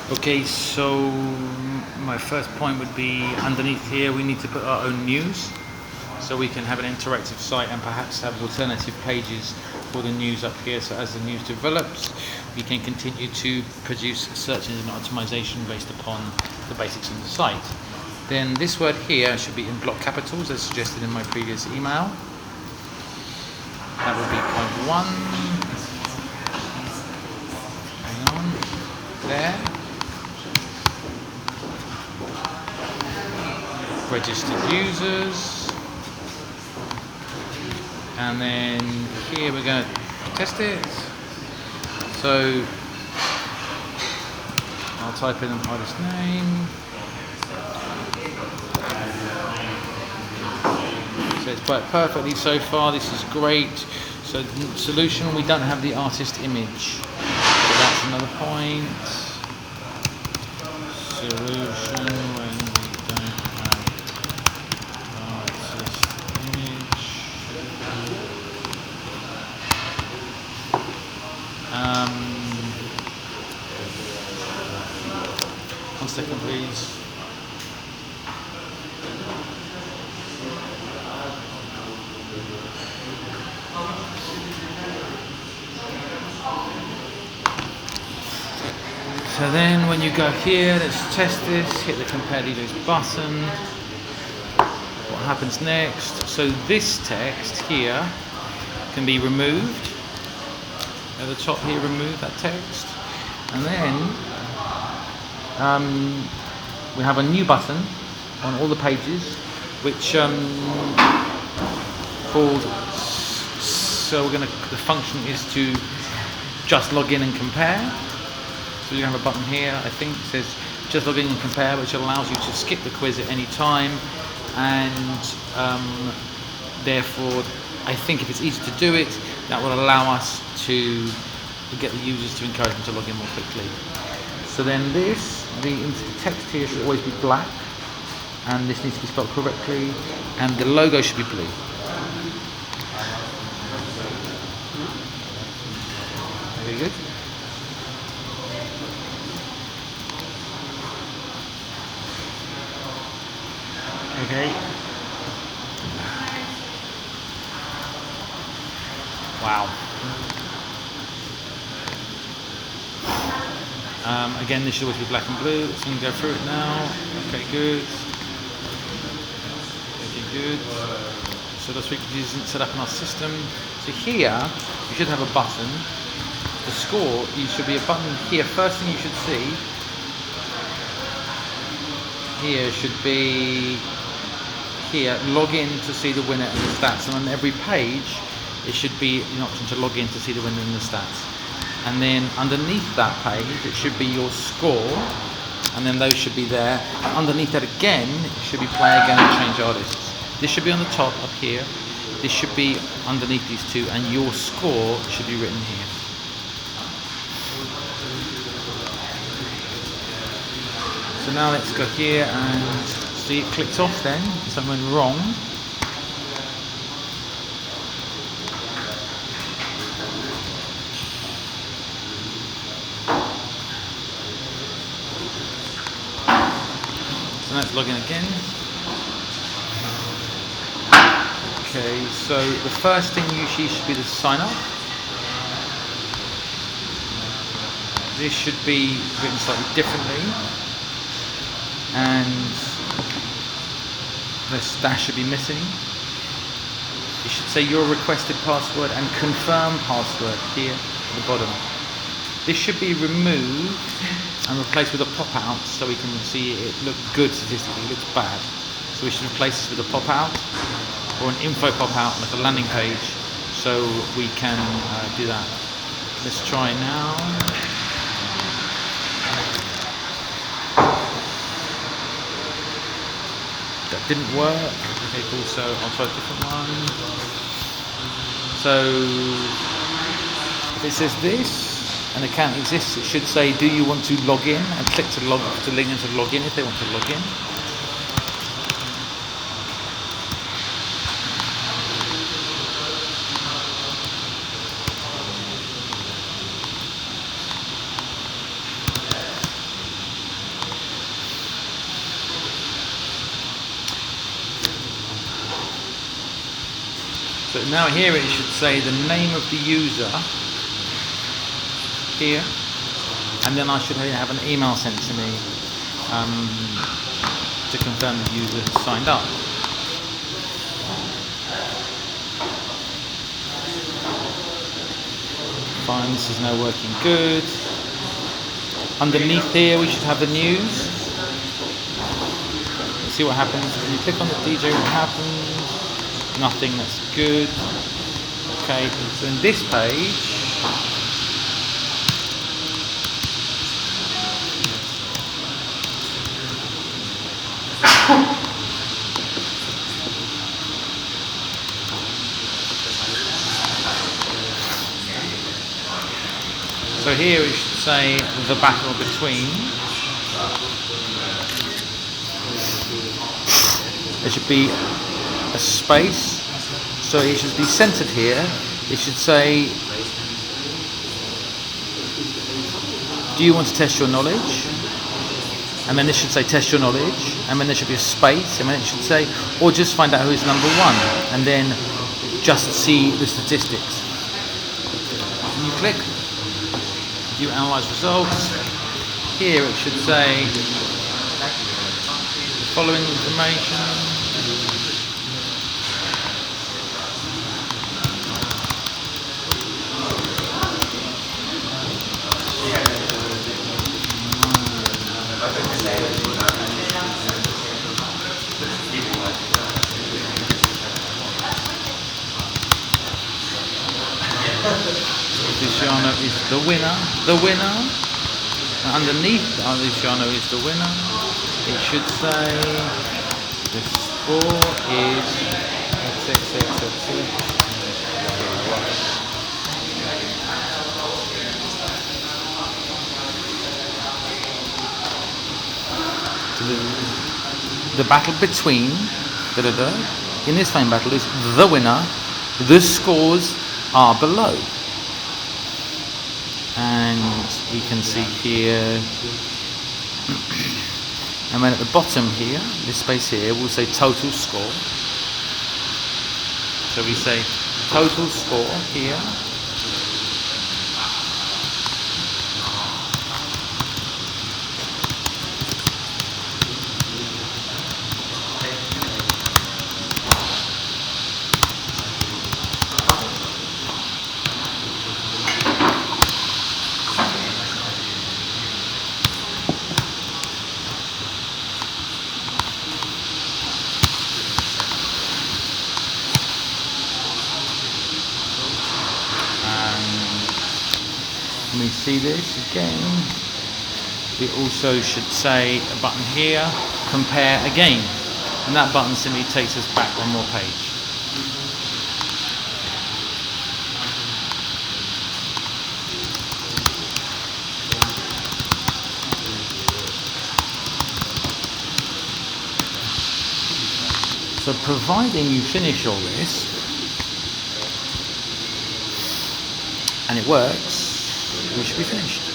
Okay, so my first point would be underneath here we need to put our own news so we can have an interactive site and perhaps have alternative pages for the news up here, so as the news develops we can continue to produce search engine optimization based upon the basics of the site. Then this word here should be in block capitals as suggested in my previous email. That would be point 1. Hang on. There. Registered users, and then here we're going to test it. So I'll type in an artist name. So it's worked perfectly so far. This is great. So solution, we don't have the artist image, so that's another point. Solution when we don't have artist image. 1 second please. So then when you go here, let's test this, hit the compare leaders button. What happens next? So this text here can be removed. At the top here, remove that text. And then we have a new button on all the pages, which called, so the function is to just log in and compare. So you have a button here, I think it says just log in and compare, which allows you to skip the quiz at any time, and therefore I think if it's easy to do it, that will allow us to get the users to encourage them to log in more quickly. So then the text here should always be black, and this needs to be spelled correctly, and the logo should be blue. Very good. Okay. Wow. Again, this should always be black and blue. So I'm going to go through it now. Okay, good. Okay, good. So that's what isn't set up in our system. So here, you should have a button. The score, you should be a button here. First thing you should see here should be here, log in to see the winner and the stats. And on every page, it should be an option to log in to see the winner and the stats. And then underneath that page, it should be your score, and then those should be there. And underneath that again, it should be play again and change artists. This should be on the top up here. This should be underneath these two, and your score should be written here. So now let's go here and see it clicked off then, something went wrong. So let's log in again. Okay, so the first thing usually should be the sign up. This should be written slightly differently, and this dash should be missing. You should say your requested password and confirm password here at the bottom. This should be removed and replaced with a pop-out so we can see it look good statistically. It looks bad. So we should replace this with a pop-out or an info pop-out like a landing page, so we can do that. Let's try now. That didn't work. Okay, cool. So I'll try a different one. So if it says this, an account exists, it should say, do you want to log in? And click to link into log in if they want to log in. So now here it should say the name of the user here, and then I should have an email sent to me to confirm the user has signed up. Fine, this is now working good. Underneath here we should have the news. Let's see what happens. When you click on the DJ, what happens? Nothing, that's good. Okay, so in this page, so here it should say the battle between. There should be a space, so it should be centered here. It should say, do you want to test your knowledge? And then this should say test your knowledge, and then there should be a space, and then it should say, or just find out who is number one, and then just see the statistics. And you click, you analyze results. Here it should say the following information. Luciano is the winner. And underneath Luciano is the winner. It should say the score is the battle between in this fame battle is the winner. The scores are below. And we can see here, and then at the bottom here, this space here, we'll say total score. So we say total score here. Let me see this again. We also should say a button here, compare again. And that button simply takes us back one more page. So providing you finish all this, and it works, we should be finished.